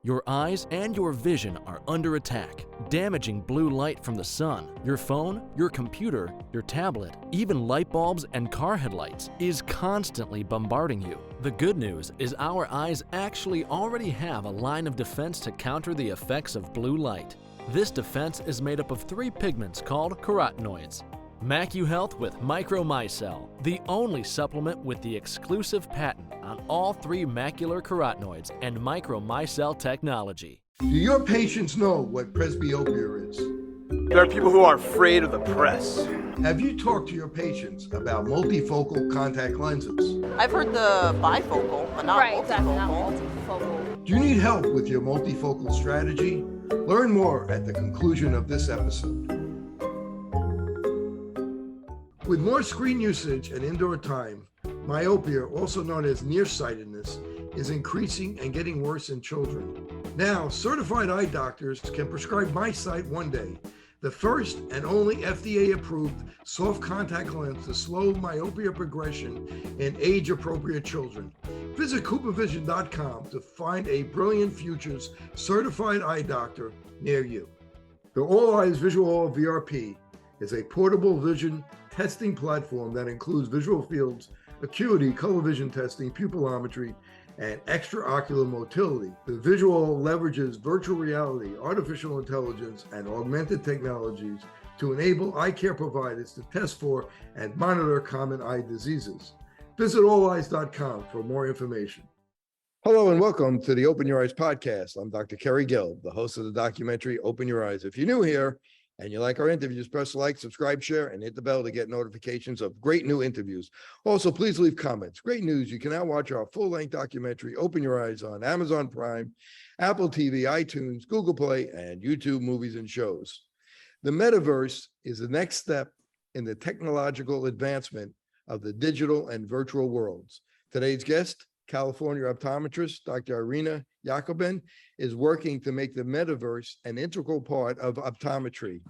Your eyes and your vision are under attack. Damaging blue light from the sun, your phone, your computer, your tablet, even light bulbs and car headlights is constantly bombarding you. The good news is our eyes actually already have a line of defense to counter the effects of blue light. This defense is made up of 3 pigments called carotenoids. MacuHealth with Micromicelle, the only supplement with the exclusive patent on all 3 macular carotenoids and Micromicelle technology. Do your patients know what presbyopia is? There are people who are afraid of the press. Have you talked to your patients about multifocal contact lenses? I've heard the bifocal, but not multifocal. Exactly, not multifocal. Do you need help with your multifocal strategy? Learn more at the conclusion of this episode. With more screen usage and indoor time, myopia, also known as nearsightedness, is increasing and getting worse in children. Now, certified eye doctors can prescribe MiSight One Day, the first and only FDA-approved soft contact lens to slow myopia progression in age-appropriate children. Visit CooperVision.com to find a Brilliant Futures certified eye doctor near you. The All Eyes Visual VRP is a portable vision testing platform that includes visual fields, acuity, color vision testing, pupillometry, and extraocular motility. The visual leverages virtual reality, artificial intelligence, and augmented technologies to enable eye care providers to test for and monitor common eye diseases. Visit alleyes.com for more information. Hello and welcome to the Open Your Eyes podcast. I'm Dr. Kerry Gill, the host of the documentary Open Your Eyes. If you're new here and you like our interviews, press like, subscribe, share, and hit the bell to get notifications of great new interviews. Also, please leave comments. Great news, you can now watch our full-length documentary, Open Your Eyes, on Amazon Prime, Apple TV, iTunes, Google Play, and YouTube Movies and Shows. The Metaverse is the next step in the technological advancement of the digital and virtual worlds. Today's guest, California optometrist, Dr. Irina Yakubin, is working to make the metaverse an integral part of optometry.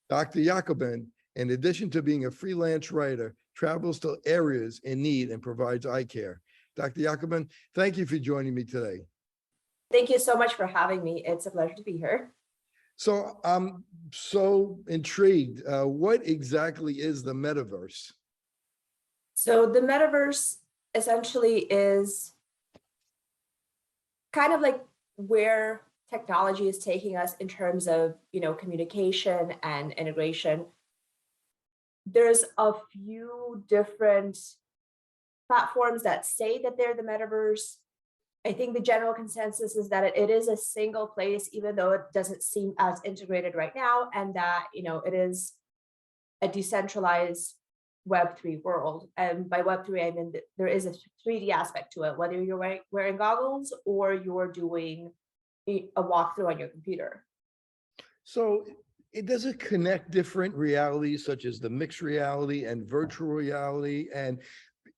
Dr. Yakubin, in addition to being a freelance writer, travels to areas in need and provides eye care. Dr. Yakubin, thank you for joining me today. Thank you so much for having me. It's a pleasure to be here. So I'm so intrigued. What exactly is the metaverse? So the metaverse essentially is kind of like where technology is taking us in terms of, communication and integration. There's a few different platforms that say that they're the metaverse. I think the general consensus is that it is a single place, even though it doesn't seem as integrated right now, and that, it is a decentralized Web3 world. And by Web3, I mean that there is a 3D aspect to it, whether you're wearing goggles or you're doing a walkthrough on your computer. So does it connect different realities, such as the mixed reality and virtual reality? And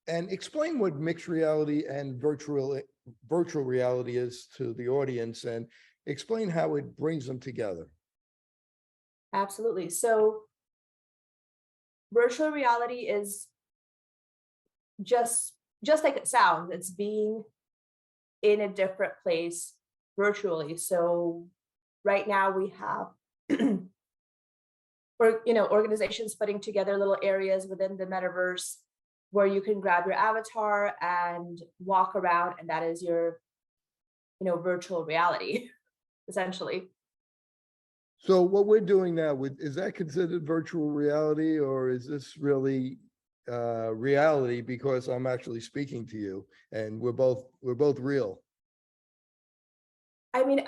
explain what mixed reality and virtual reality is to the audience, and explain how it brings them together. Absolutely. So virtual reality is just like it sounds. It's being in a different place virtually. So right now we have organizations putting together little areas within the metaverse where you can grab your avatar and walk around, and that is your virtual reality essentially. So what we're doing now, is that considered virtual reality, or is this really reality because I'm actually speaking to you and we're both real? I mean,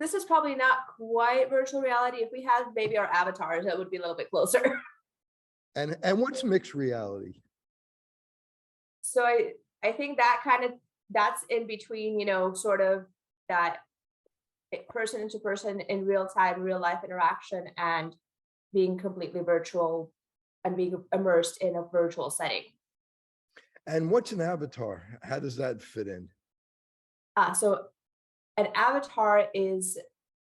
this is probably not quite virtual reality. If we had maybe our avatars, that would be a little bit closer. And what's mixed reality? So I think that's in between, sort of that person to person in real time, real life interaction, and being completely virtual and being immersed in a virtual setting. And what's an avatar? How does that fit in? So an avatar is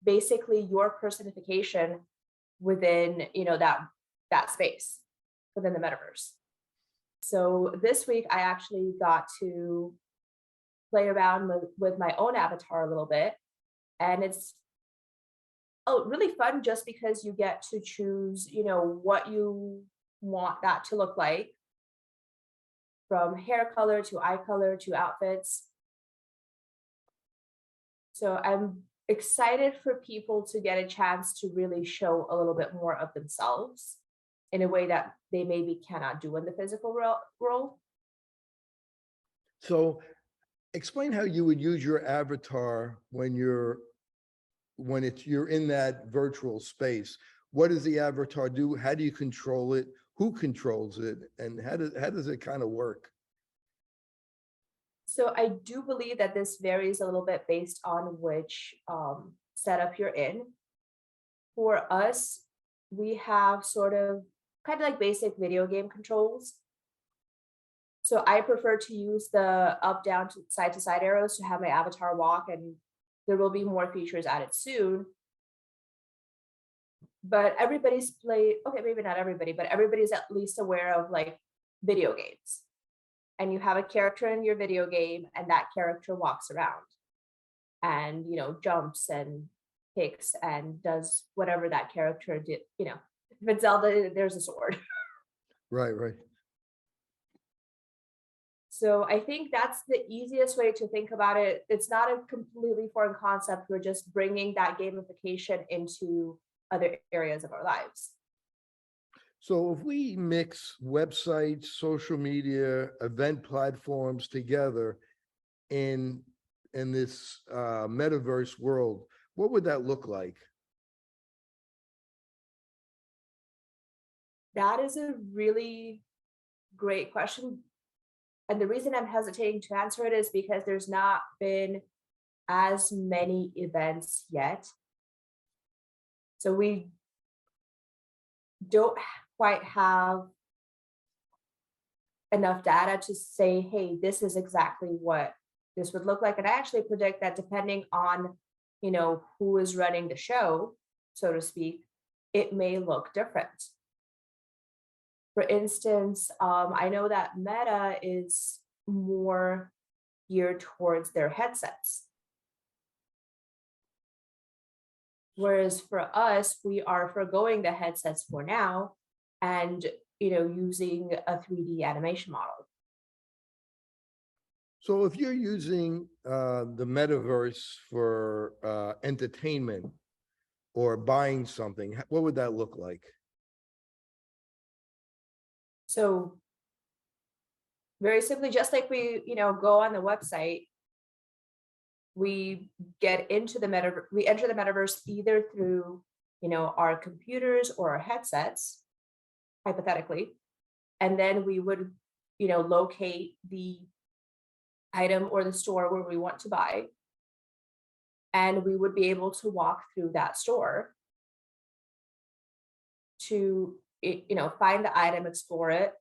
basically your personification within, that space within the metaverse. So this week I actually got to play around with my own avatar a little bit. And it's really fun just because you get to choose, what you want that to look like, from hair color to eye color to outfits. So I'm excited for people to get a chance to really show a little bit more of themselves in a way that they maybe cannot do in the physical world. So explain how you would use your avatar when you're in that virtual space. What does the avatar do? How do you control it? Who controls it? And how does it kind of work? So I do believe that this varies a little bit based on which setup you're in. For us, we have sort of kind of like basic video game controls. So I prefer to use the up, down, to side arrows to have my avatar walk, and there will be more features added soon. But everybody's okay, maybe not everybody, but everybody's at least aware of like video games. And you have a character in your video game, and that character walks around and, jumps and kicks and does whatever that character did. If it's Zelda, there's a sword. Right. So I think that's the easiest way to think about it. It's not a completely foreign concept. We're just bringing that gamification into other areas of our lives. So if we mix websites, social media, event platforms together in this metaverse world, what would that look like? That is a really great question. And the reason I'm hesitating to answer it is because there's not been as many events yet. So we don't quite have enough data to say, hey, this is exactly what this would look like. And I actually predict that depending on, who is running the show, so to speak, it may look different. For instance, I know that Meta is more geared towards their headsets. Whereas for us, we are forgoing the headsets for now and, using a 3D animation model. So if you're using the metaverse for entertainment or buying something, what would that look like? So very simply, just like we, go on the website, we get into the metaverse, we enter the metaverse either through, our computers or our headsets, hypothetically, and then we would, locate the item or the store where we want to buy, and we would be able to walk through that store to, find the item, explore it,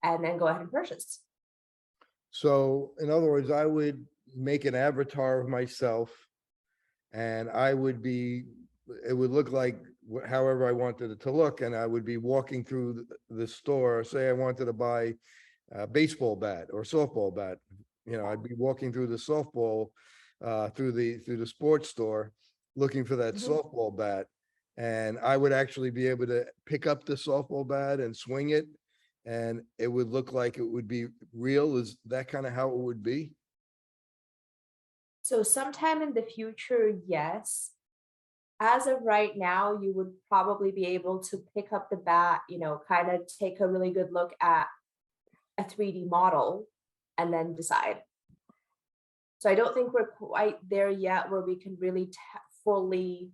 and then go ahead and purchase. So in other words, I would make an avatar of myself, and it would look like however I wanted it to look, and I would be walking through the store. Say I wanted to buy a baseball bat or softball bat, I'd be walking through the softball through the sports store looking for that softball bat, and I would actually be able to pick up the softball bat and swing it, and it would look like it would be real. Is that kind of how it would be? So sometime in the future, yes. As of right now, you would probably be able to pick up the bat, kind of take a really good look at a 3D model and then decide. So I don't think we're quite there yet where we can really fully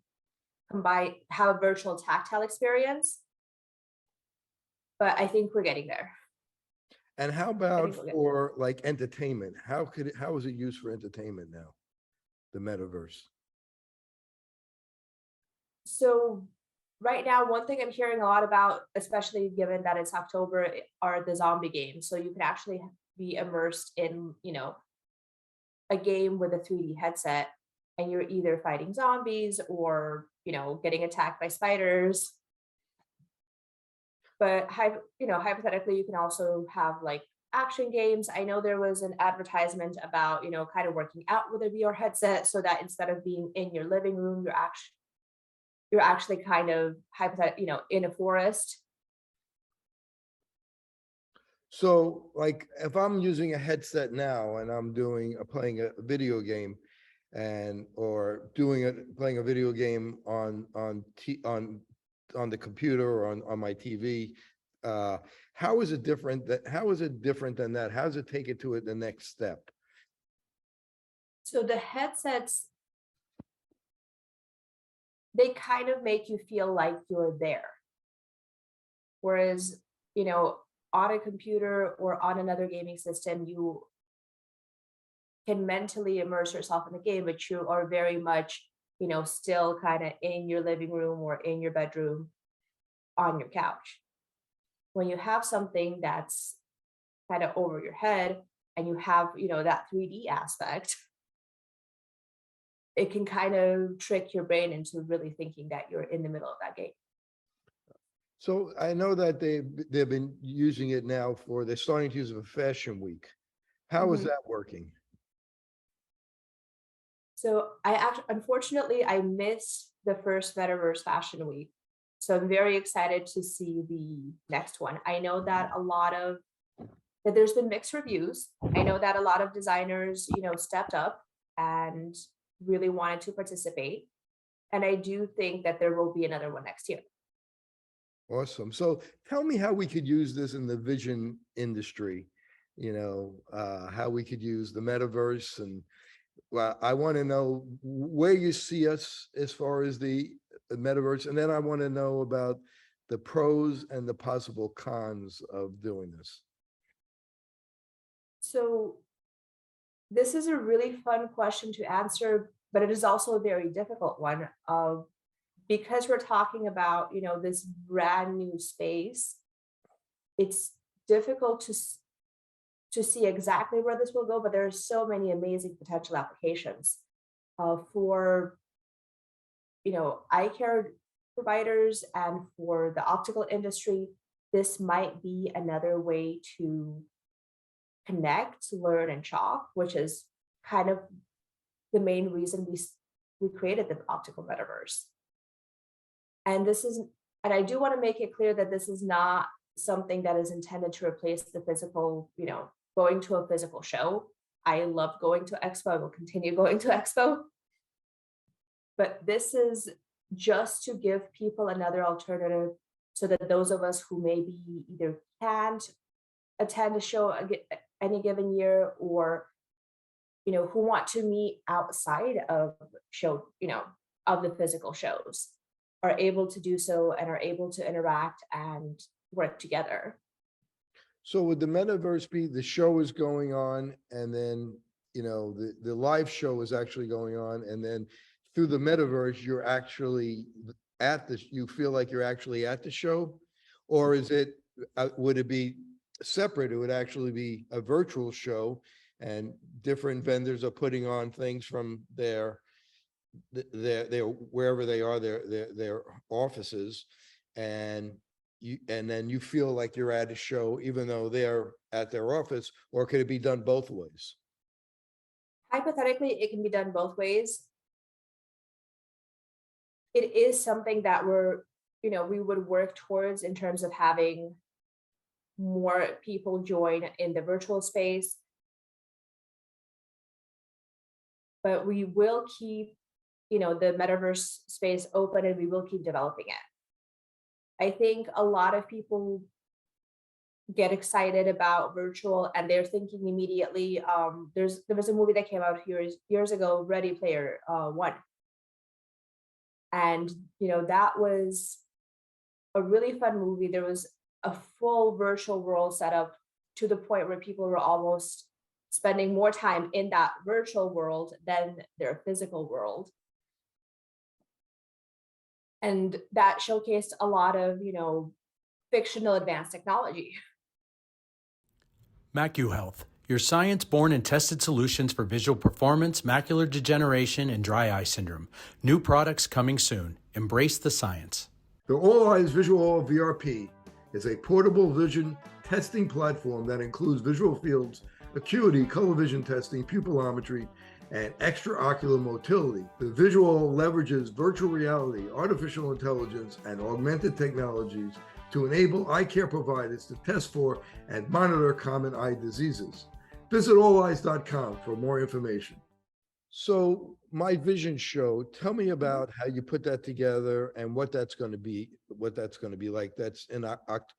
have a virtual tactile experience. But I think we're getting there. And how about for like entertainment? How is it used for entertainment now, the metaverse? So right now, one thing I'm hearing a lot about, especially given that it's October, are the zombie games. So you can actually be immersed in, a game with a 3D headset, and you're either fighting zombies or, getting attacked by spiders. But hypothetically, you can also have like action games. I know there was an advertisement about, kind of working out with a VR headset so that instead of being in your living room, you're actually kind of in a forest. So like if I'm using a headset now and I'm playing a video game or playing a video game on the computer or on my TV, how is it different than that? How does it take it to the next step? So the headsets, they kind of make you feel like you're there. Whereas, on a computer or on another gaming system, you can mentally immerse yourself in the game, but you are very much, still kind of in your living room or in your bedroom on your couch. When you have something that's kind of over your head and you have, that 3D aspect, it can kind of trick your brain into really thinking that you're in the middle of that game. So I know that they've been using it now they're starting to use it for Fashion Week. How is that working? So unfortunately, I missed the first Metaverse Fashion Week. So I'm very excited to see the next one. I know that that there's been mixed reviews. I know that a lot of designers, stepped up and really wanted to participate. And I do think that there will be another one next year. Awesome. So tell me how we could use this in the vision industry, how we could use the metaverse. And well, I want to know where you see us as far as the metaverse. And then I want to know about the pros and the possible cons of doing this. So this is a really fun question to answer, but it is also a very difficult one. Because we're talking about, this brand new space, it's difficult to see exactly where this will go, but there are so many amazing potential applications for, eye care providers and for the optical industry. This might be another way to connect, learn, and shop, which is kind of the main reason we created the optical metaverse. And I do want to make it clear that this is not something that is intended to replace the physical, going to a physical show. I love going to Expo. I will continue going to Expo. But this is just to give people another alternative so that those of us who maybe either can't attend a show any given year or, who want to meet outside of of the physical shows are able to do so and are able to interact and work together. So would the metaverse be the show is going on and then, the live show is actually going on, and then through the metaverse, you're actually you feel like you're actually at the show? Or would it be separate? It would actually be a virtual show and different vendors are putting on things from their wherever they are, their offices, and then you feel like you're at a show even though they're at their office? Or could it be done both ways? Hypothetically, it can be done both ways. It is something that we would work towards in terms of having more people join in the virtual space. But we will keep the metaverse space open and we will keep developing it. I think a lot of people get excited about virtual and they're thinking immediately, there was a movie that came out years ago, Ready Player One. And, that was a really fun movie. There was a full virtual world set up to the point where people were almost spending more time in that virtual world than their physical world. And that showcased a lot of, fictional advanced technology. MacuHealth, your science-born and tested solutions for visual performance, macular degeneration, and dry eye syndrome. New products coming soon. Embrace the science. The All Eyes Visual VRP is a portable vision testing platform that includes visual fields, acuity, color vision testing, pupillometry, and extraocular motility. The visual leverages virtual reality, artificial intelligence, and augmented technologies to enable eye care providers to test for and monitor common eye diseases. Visit alleyes.com for more information. So My Vision Show, tell me about how you put that together and what that's going to be like. That's in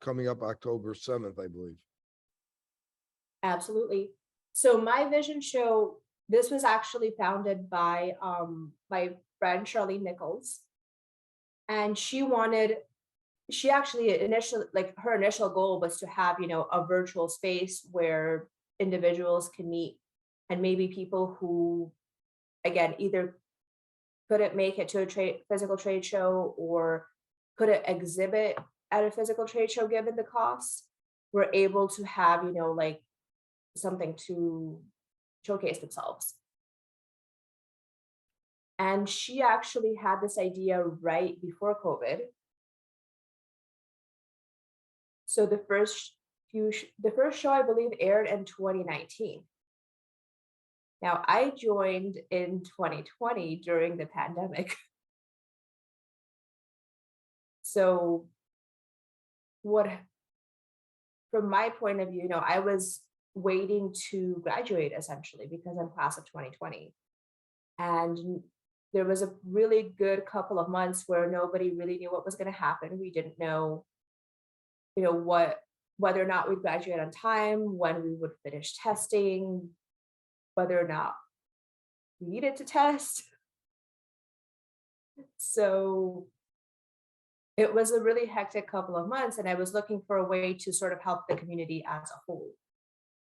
coming up October 7th, I believe. Absolutely. So My Vision Show, this was actually founded by my friend Charlene Nichols. And she actually initially, like her initial goal was to have, a virtual space where individuals can meet, and maybe people who, again, either couldn't make it to a physical trade show or couldn't exhibit at a physical trade show given the costs, were able to have, like something to showcase themselves. And she actually had this idea right before COVID. So the first show, I believe, aired in 2019. Now, I joined in 2020 during the pandemic. So from my point of view, I was waiting to graduate essentially because I'm class of 2020. And there was a really good couple of months where nobody really knew what was going to happen. We didn't know, whether or not we'd graduate on time, when we would finish testing, whether or not we needed to test. So it was a really hectic couple of months, and I was looking for a way to sort of help the community as a whole.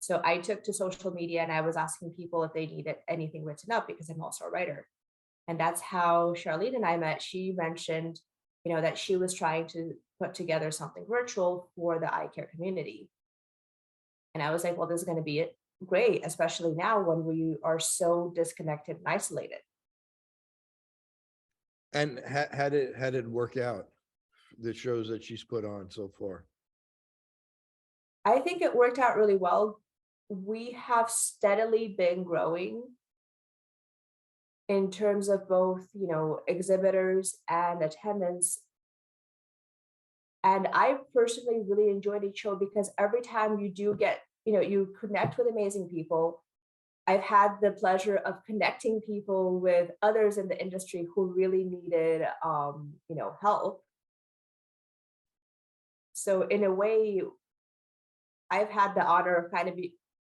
So I took to social media and I was asking people if they needed anything written up because I'm also a writer. And that's how Charlene and I met. She mentioned, that she was trying to put together something virtual for the eye care community. And I was like, well, this is going to be great, especially now when we are so disconnected and isolated. And how did it work out, the shows that she's put on so far? I think it worked out really well. We have steadily been growing in terms of both, exhibitors and attendance. And I personally really enjoyed each show because every time you do get, you connect with amazing people. I've had the pleasure of connecting people with others in the industry who really needed, help. So in a way, I've had the honor of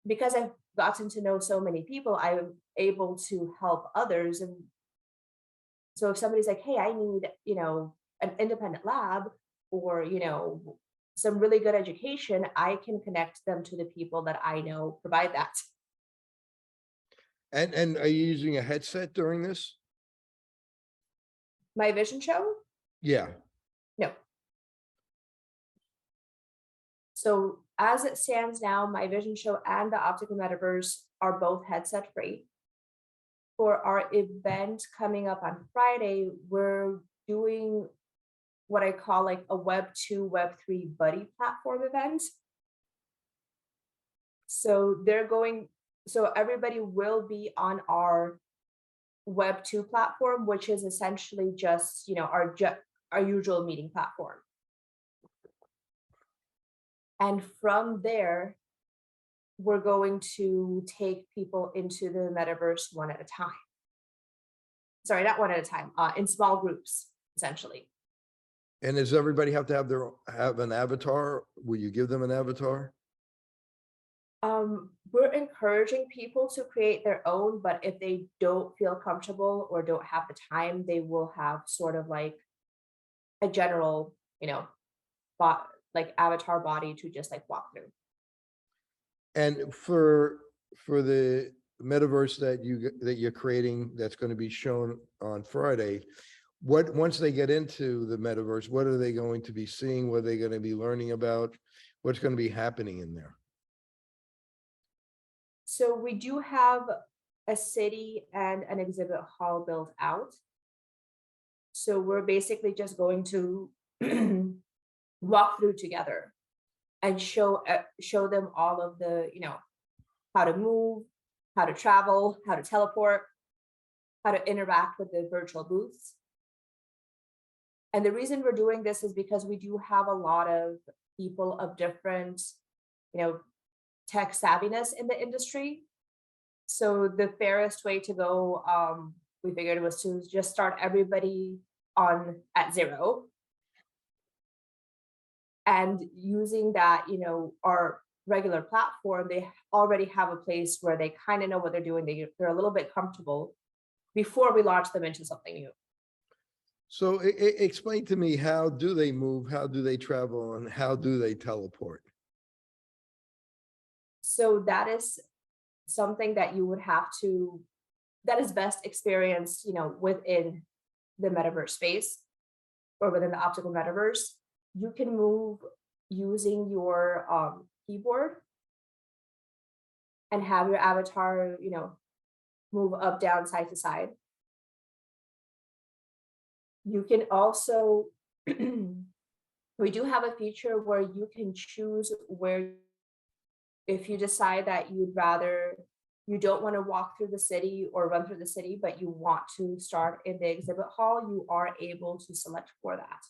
because I've gotten to know so many people, I'm able to help others. And so if somebody's like, hey, I need, an independent lab or, some really good education, I can connect them to the people that I know provide that. And are you using a headset during this? My Vision Show? Yeah. No. So as it stands now, My Vision Show and the Optical Metaverse are both headset free. For our event coming up on Friday, we're doing what I call like a Web 2, Web 3 buddy platform event. So everybody will be on our Web 2 platform, which is essentially just, our usual meeting platform. And from there, we're going to take people into the metaverse one at a time. Sorry, not one at a time, in small groups, essentially. And does everybody have to have an avatar? Will you give them an avatar? We're encouraging people to create their own, but if they don't feel comfortable or don't have the time, they will have sort of like a general, like avatar body to just like walk through. And for the metaverse that you're creating, that's going to be shown on Friday, once they get into the metaverse, what are they going to be seeing? What are they going to be learning about? What's going to be happening in there? So we do have a city and an exhibit hall built out. So we're basically just going to walk through together. and show them all of the, how to move, how to travel, how to teleport, how to interact with the virtual booths. And the reason we're doing this is because we do have a lot of people of different, tech savviness in the industry. So the fairest way to go, we figured, was to just start everybody at zero. And using that, our regular platform, they already have a place where they kind of know what they're doing. They're a little bit comfortable before we launch them into something new. So explain to me, how do they move? How do they travel? And how do they teleport? So that is something that you would have to, that is best experienced, within the metaverse space or within the optical metaverse. You can move using your keyboard and have your avatar, move up, down, side to side. You can also, we do have a feature where you can choose where, if you decide that you don't want to walk through the city or run through the city, but you want to start in the exhibit hall, you are able to select for that.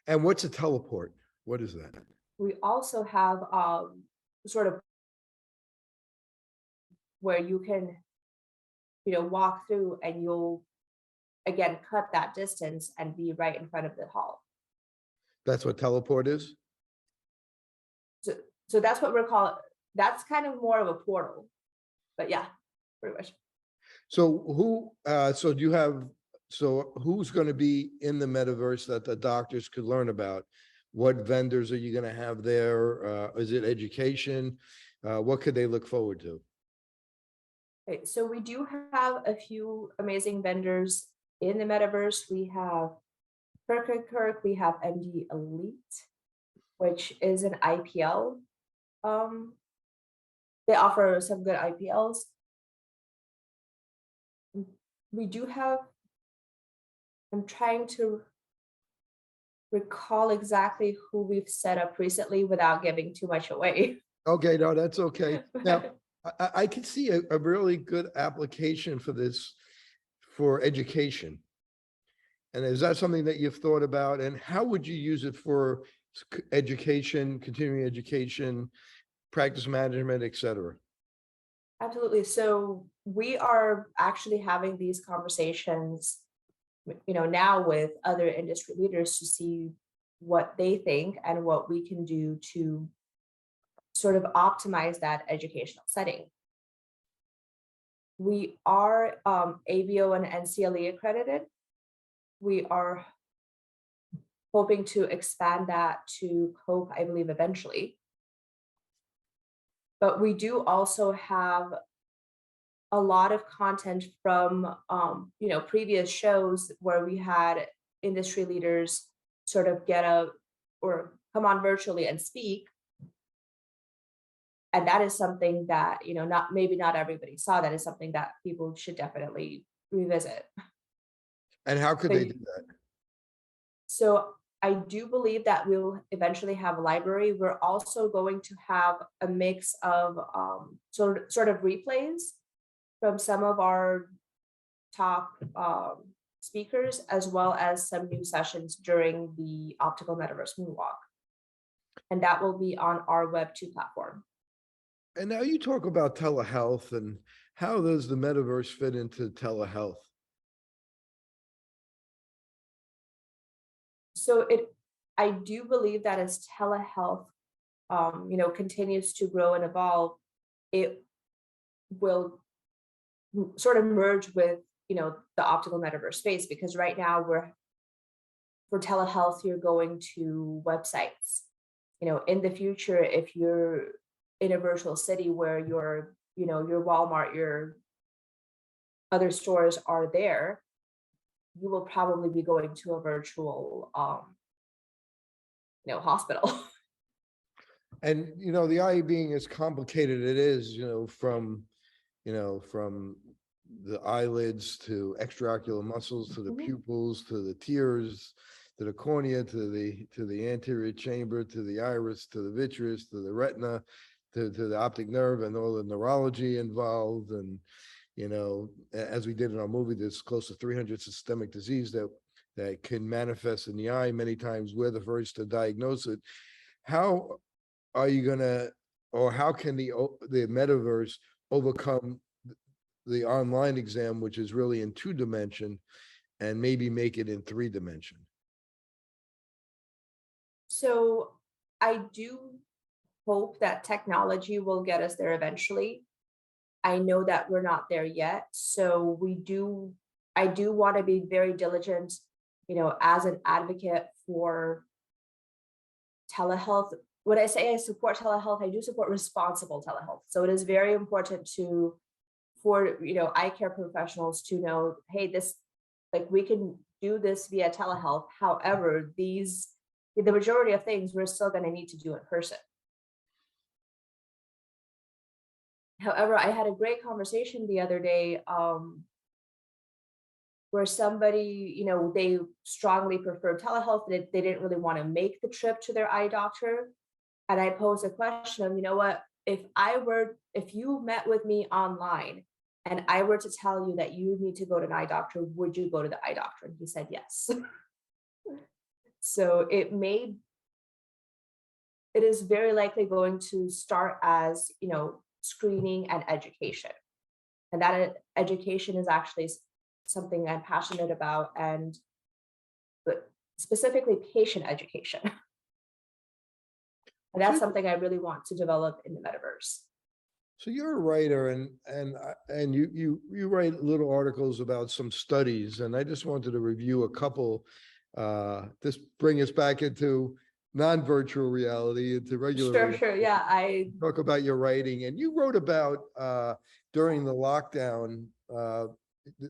And what's a teleport? What is that? We also have sort of where you can, walk through and you'll, again, cut that distance and be right in front of the hall. That's what teleport is? So that's what we're calling, that's kind of more of a portal, but yeah, pretty much. So who's going to be in the metaverse that the doctors could learn about? What vendors are you going to have there? Is it education? What could they look forward to? Okay, so we do have a few amazing vendors in the metaverse. We have Kirk, we have MD Elite, which is an IPL. They offer some good IPLs. We do have, I'm trying to recall exactly who we've set up recently without giving too much away. Okay, no, that's okay. Now, I can see a really good application for this for education. And is that something that you've thought about? And how would you use it for education, continuing education, practice management, et cetera? Absolutely. So we are actually having these conversations, now with other industry leaders to see what they think and what we can do to sort of optimize that educational setting. We are ABO and NCLE accredited. We are hoping to expand that to COPE, I believe, eventually. But we do also have a lot of content from, previous shows where we had industry leaders sort of come on virtually and speak. And that is something that, not everybody saw. That is something that people should definitely revisit. And how could they do that? So I do believe that we'll eventually have a library. We're also going to have a mix of sort of replays from some of our top speakers, as well as some new sessions during the Optical Metaverse Moonwalk. And that will be on our Web2 platform. And now you talk about telehealth, and how does the metaverse fit into telehealth? So I do believe that as telehealth, continues to grow and evolve, it will sort of merge with, the optical metaverse space, because right now for telehealth, you're going to websites. In the future, if you're in a virtual city where your Walmart, your other stores are there, you will probably be going to a virtual, hospital. And, the eye being as complicated it is, from the eyelids to extraocular muscles, to the pupils, to the tears, the cornea, to the anterior chamber, to the iris, to the vitreous, to the retina, to the optic nerve, and all the neurology involved. And, you know, as we did in our movie, there's close to 300 systemic disease that can manifest in the eye. Many times we're the first to diagnose it. How are you gonna, or how can the metaverse overcome the online exam, which is really in 2-dimension, and maybe make it in 3-dimension? So I do hope that technology will get us there eventually. I know that we're not there yet. So I do want to be very diligent, you know, as an advocate for telehealth. When I say I support telehealth, I do support responsible telehealth. So it is very important for, you know, eye care professionals to know, hey, this, like, we can do this via telehealth. However, the majority of things we're still going to need to do in person. However, I had a great conversation the other day where somebody, you know, they strongly preferred telehealth. They didn't really want to make the trip to their eye doctor. And I posed a question of, you know what, if you met with me online and I were to tell you that you need to go to an eye doctor, would you go to the eye doctor? And he said yes. So it is very likely going to start as, you know, screening and education. And that education is actually something I'm passionate about, but specifically patient education. And that's something I really want to develop in the metaverse. So you're a writer, and you write little articles about some studies, and I just wanted to review a couple. This bring us back into non-virtual reality, into regular reality. Sure. Yeah, I Talk about your writing, and you wrote about during the lockdown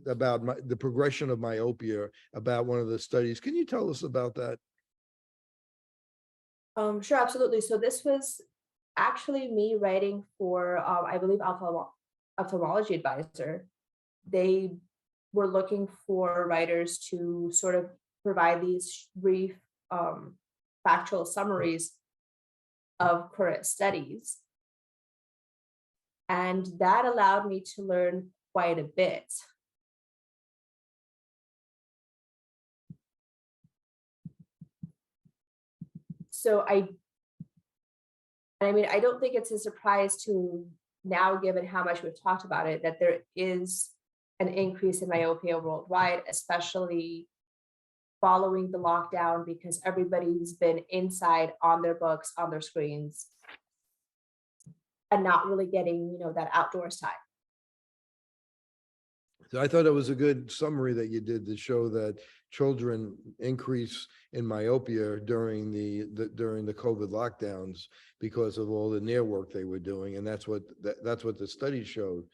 about the progression of myopia, about one of the studies. Can you tell us about that? Sure, absolutely. So this was actually me writing for, I believe, ophthalmology advisor. They were looking for writers to sort of provide these brief factual summaries of current studies. And that allowed me to learn quite a bit. So I mean, I don't think it's a surprise to now, given how much we've talked about it, that there is an increase in myopia worldwide, especially following the lockdown, because everybody's been inside on their books, on their screens, and not really getting, you know, that outdoors time. So I thought it was a good summary that you did to show that children increase in myopia during the COVID lockdowns because of all the near work they were doing, and that's what the study showed.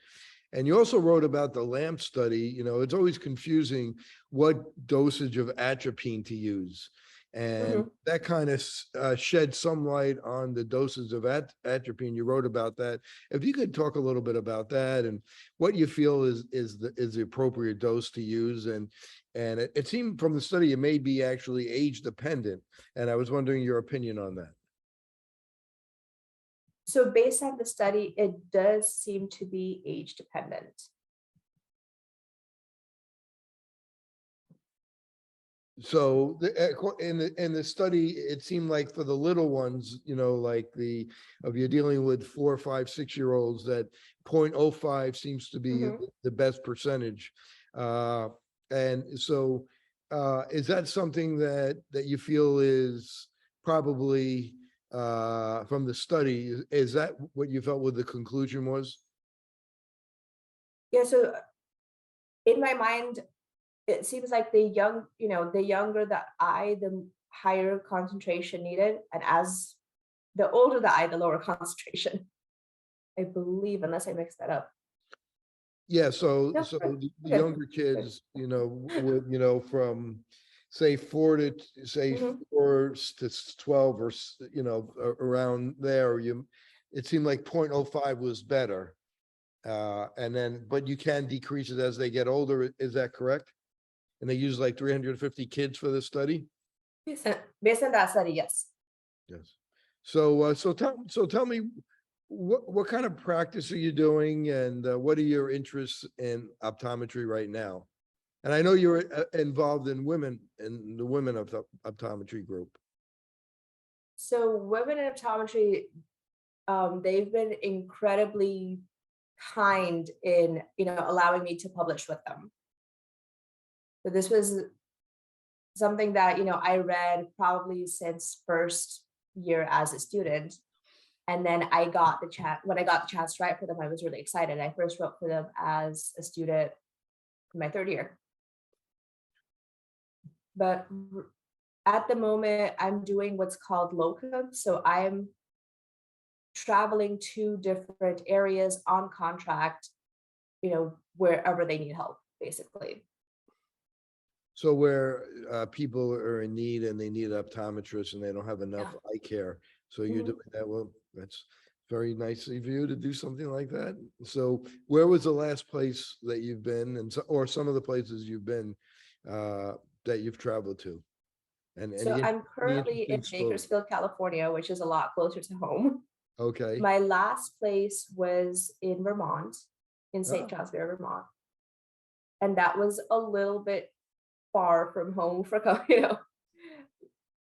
And you also wrote about the LAMP study. You know, it's always confusing what dosage of atropine to use. And that kind of shed some light on the doses of atropine. You wrote about that. If you could talk a little bit about that and what you feel is the appropriate dose to use. And it seemed from the study it may be actually age dependent. And I was wondering your opinion on that. So based on the study, it does seem to be age dependent. So in the study, it seemed like for the little ones, you know, like if you're dealing with 4, 5, 6-year-olds, that 0.05 seems to be the best percentage. And so is that something that you feel is probably from the study? Is that what you felt what the conclusion was? Yeah, so in my mind, it seems like the younger the eye, the higher concentration needed. And as the older the eye, the lower concentration, I believe, unless I mixed that up. Yeah, so No, the younger kids, you know, would, you know, from say 4 to 4 to 12, or, you know, around there, it seemed like 0.05 was better. And then, but you can decrease it as they get older. Is that correct? And they use like 350 kids for this study? Based on that study, yes. Yes. So tell me, what kind of practice are you doing, and what are your interests in optometry right now? And I know you're involved in the women of the optometry group. So women in optometry, they've been incredibly kind in, allowing me to publish with them. So this was something that, I read probably since first year as a student. And then when I got the chance to write for them, I was really excited. I first wrote for them as a student in my third year. But at the moment, I'm doing what's called locum. So I'm traveling to different areas on contract, wherever they need help, basically. So where people are in need and they need optometrists and they don't have enough eye care. So you're doing that. Well, that's very nice of you to do something like that. So where was the last place that you've been, or some of the places you've been that you've traveled to? And So I'm currently in interesting Bakersfield, California, which is a lot closer to home. Okay. My last place was in Vermont, in St. Oh. Johnsbury, Vermont. And that was a little bit far from home for,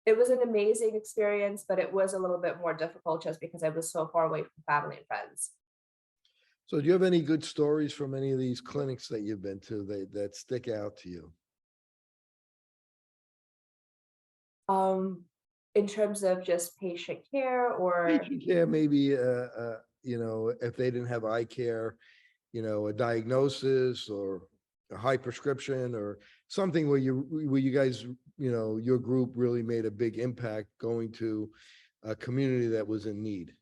it was an amazing experience, but it was a little bit more difficult just because I was so far away from family and friends. So do you have any good stories from any of these clinics that you've been to that stick out to you? In terms of just patient care or Patient care, maybe, if they didn't have eye care, a diagnosis or a high prescription or something where you guys, your group really made a big impact going to a community that was in need.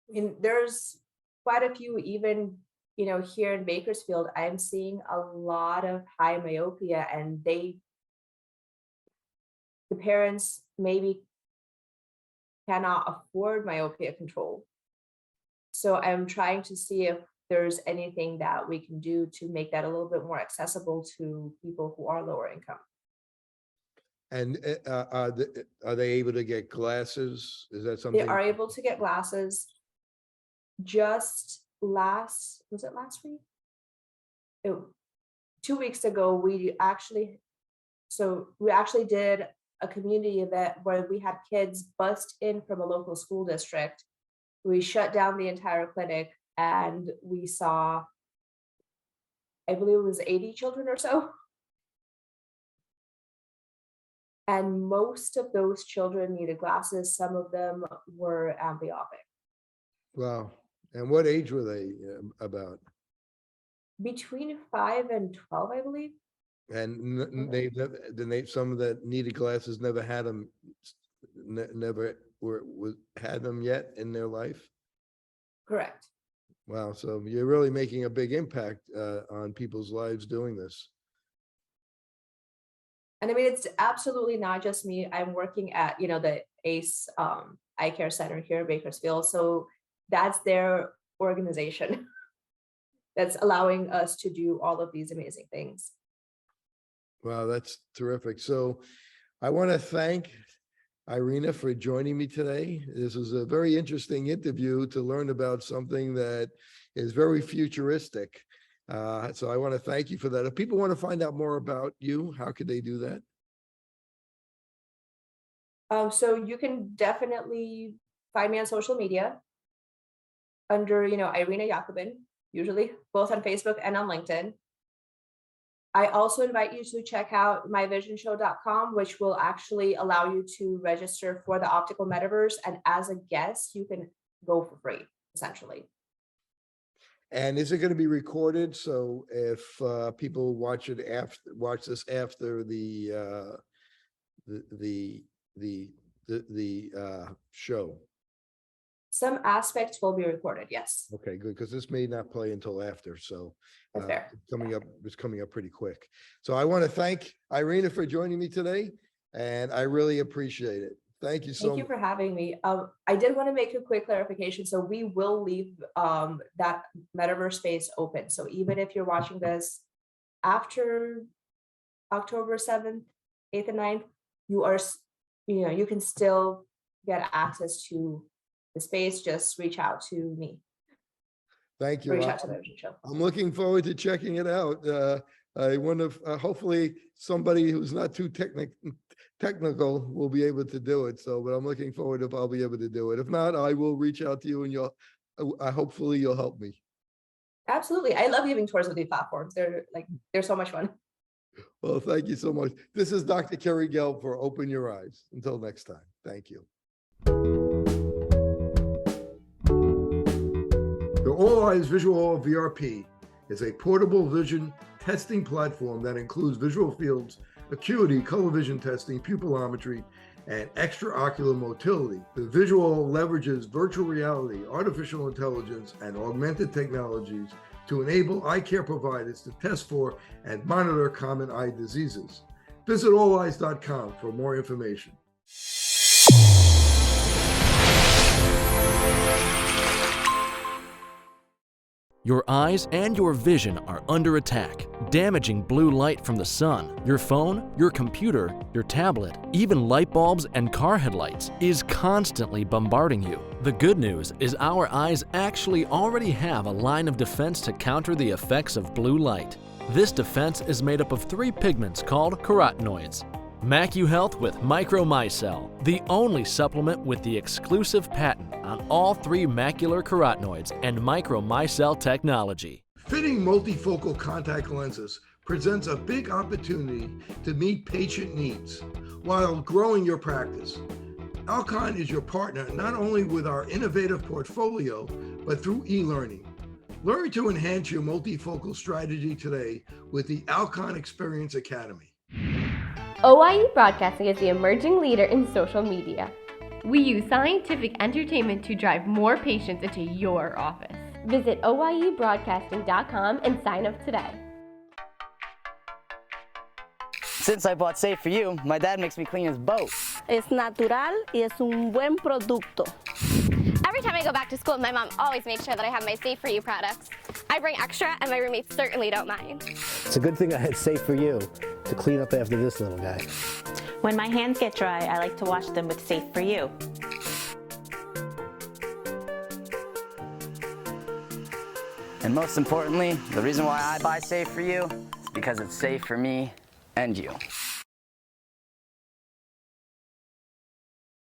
I mean, there's quite a few, even, here in Bakersfield, I'm seeing a lot of high myopia, and the parents maybe cannot afford myopia control. So I'm trying to see if there's anything that we can do to make that a little bit more accessible to people who are lower income. And are they able to get glasses? Is that something? They are able to get glasses. Was it last week? 2 weeks ago, we actually did a community event where we had kids bust in from a local school district. We shut down the entire clinic and we saw, I believe it was 80 children or so. And most of those children needed glasses. Some of them were amblyoptic. Wow. And what age were they about? Between 5 and 12, I believe. And some of that needed glasses never had them, had them yet in their life? Correct. Wow. So you're really making a big impact on people's lives doing this. And I mean, it's absolutely not just me. I'm working at, the ACE Eye Care Center here in Bakersfield. So that's their organization that's allowing us to do all of these amazing things. Wow, that's terrific. So I want to thank Irina for joining me today. This was a very interesting interview to learn about something that is very futuristic. So I want to thank you for that. If people want to find out more about you, how could they do that? So you can definitely find me on social media under, Irina Yakubin, usually both on Facebook and on LinkedIn. I also invite you to check out myvisionshow.com, which will actually allow you to register for the optical metaverse. And as a guest, you can go for free, essentially. And is it going to be recorded? So if people watch this after the show? Some aspects will be recorded, yes. Okay, good, because this may not play until after, so it's coming up pretty quick. So I want to thank Irina for joining me today, and I really appreciate it. Thank you so much. Thank you for having me. I did want to make a quick clarification. So we will leave that metaverse space open. So even if you're watching this after October 7th, 8th and 9th, you can still get access to the space. Just reach out to me. Thank you. Reach out to the show. I'm looking forward to checking it out. I wonder if hopefully somebody who's not too technical will be able to do it. So, but I'm looking forward if I'll be able to do it. If not, I will reach out to you and hopefully you'll help me. Absolutely. I love giving tours of these platforms. They're so much fun. Well, thank you so much. This is Dr. Kerry Gelb for Open Your Eyes. Until next time, thank you. The All Eyes Visual VRP is a portable vision testing platform that includes visual fields, acuity, color vision testing, pupillometry, and extraocular motility. The visual leverages virtual reality, artificial intelligence, and augmented technologies to enable eye care providers to test for and monitor common eye diseases. Visit alleyes.com for more information. Your eyes and your vision are under attack. Damaging blue light from the sun, your phone, your computer, your tablet, even light bulbs and car headlights is constantly bombarding you. The good news is our eyes actually already have a line of defense to counter the effects of blue light. This defense is made up of 3 pigments called carotenoids. MacuHealth with Micromicelle, the only supplement with the exclusive patent on all 3 macular carotenoids and Micromicelle technology. Fitting multifocal contact lenses presents a big opportunity to meet patient needs while growing your practice. Alcon is your partner not only with our innovative portfolio, but through e-learning. Learn to enhance your multifocal strategy today with the Alcon Experience Academy. OIE Broadcasting is the emerging leader in social media. We use scientific entertainment to drive more patients into your office. Visit oiebroadcasting.com and sign up today. Since I bought Safe For You, my dad makes me clean his boat. Es natural y es un buen producto. Every time I go back to school, my mom always makes sure that I have my Safe For You products. I bring extra, and my roommates certainly don't mind. It's a good thing I had Safe For You to clean up after this little guy. When my hands get dry, I like to wash them with Safe For You. And most importantly, the reason why I buy Safe For You is because it's safe for me and you.